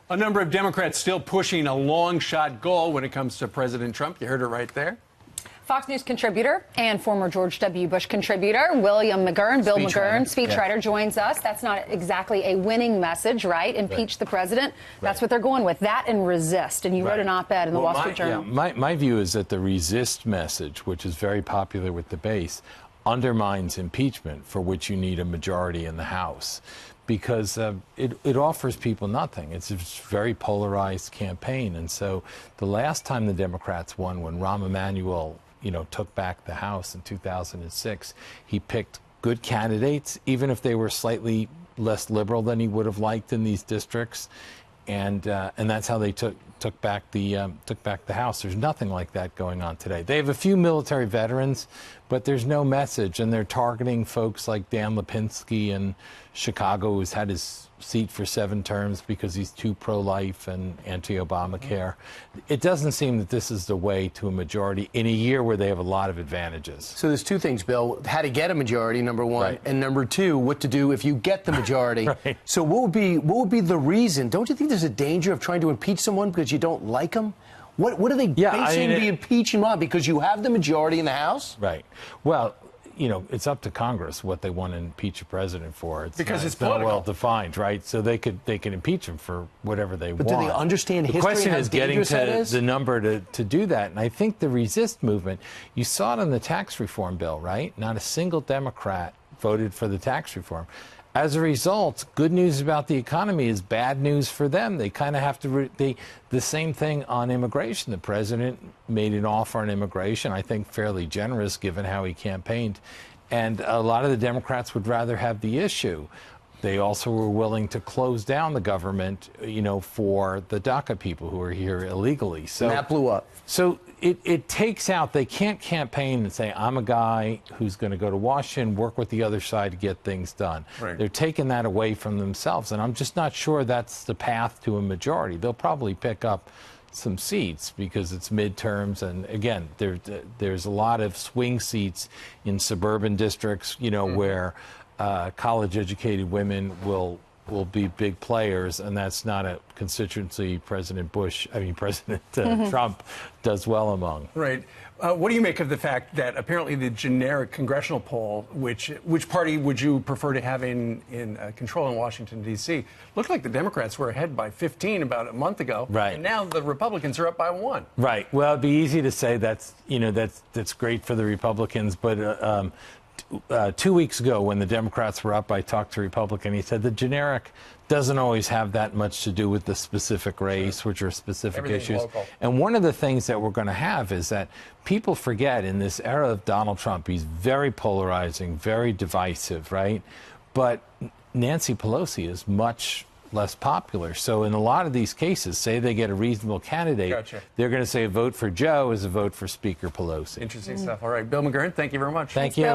A number of Democrats still pushing a long-shot goal when it comes to President Trump. You heard it right there. Fox News contributor and former George W. Bush contributor William McGurn, Bill McGurn, speechwriter, joins us. That's not exactly a winning message, right? Impeach the president. That's what they're going with. That and resist. And you wrote an op-ed in the Wall Street Journal. My view is that the resist message, which is very popular with the base, undermines impeachment, for which you need a majority in the House, because it offers people nothing. It's a very polarized campaign. And so the last time the Democrats won, when Rahm Emanuel took back the House in 2006, he picked good candidates, even if they were slightly less liberal than he would have liked in these districts, and that's how they took back the House. There's nothing like that going on today. They have a few military veterans, but there's no message, and they're targeting folks like Dan Lipinski in Chicago, who's had his seat for 7 terms because he's too pro-life and anti-Obamacare. It doesn't seem that this is the way to a majority in a year where they have a lot of advantages. So there's 2 things, Bill. How to get a majority, number 1, and number 2, what to do if you get the majority. So what would be the reason? Don't you think there's a danger of trying to impeach someone because you don't like them? What are they basing the impeachment on? Because you have the majority in the House? Right. Well, it's up to Congress what they want to impeach a president for. It's not well defined, right? So they can impeach him for whatever they want. But do they understand history? The question is getting to is? the number to do that. And I think the resist movement, you saw it on the tax reform bill, right? Not a single Democrat voted for the tax reform. As a result, good news about the economy is bad news for them. They kind of have to the same thing on immigration. The president made an offer on immigration, I think fairly generous given how he campaigned. And a lot of the Democrats would rather have the issue. They also were willing to close down the government, for the DACA people who are here illegally. So and that blew up. So it takes out, they can't campaign and say, I'm a guy who's going to go to Washington, work with the other side to get things done. Right. They're taking that away from themselves, and I'm just not sure that's the path to a majority. They'll probably pick up some seats because it's midterms, and again, there's a lot of swing seats in suburban districts, where college-educated women will be big players, and that's not a constituency President Trump does well among. Right. What do you make of the fact that apparently the generic congressional poll, which party would you prefer to have in control in Washington, D.C., looked like the Democrats were ahead by 15 about a month ago. Right. And now the Republicans are up by 1. Right. Well, it'd be easy to say that's great for the Republicans, but 2 weeks ago when the Democrats were up, I talked to a Republican. He said the generic doesn't always have that much to do with the specific race, which are specific issues. Local. And one of the things that we're going to have is that people forget in this era of Donald Trump, he's very polarizing, very divisive, right? But Nancy Pelosi is much less popular. So in a lot of these cases, say they get a reasonable candidate, they're going to say a vote for Joe is a vote for Speaker Pelosi. Interesting stuff. All right, Bill McGurn, thank you very much. Thank you.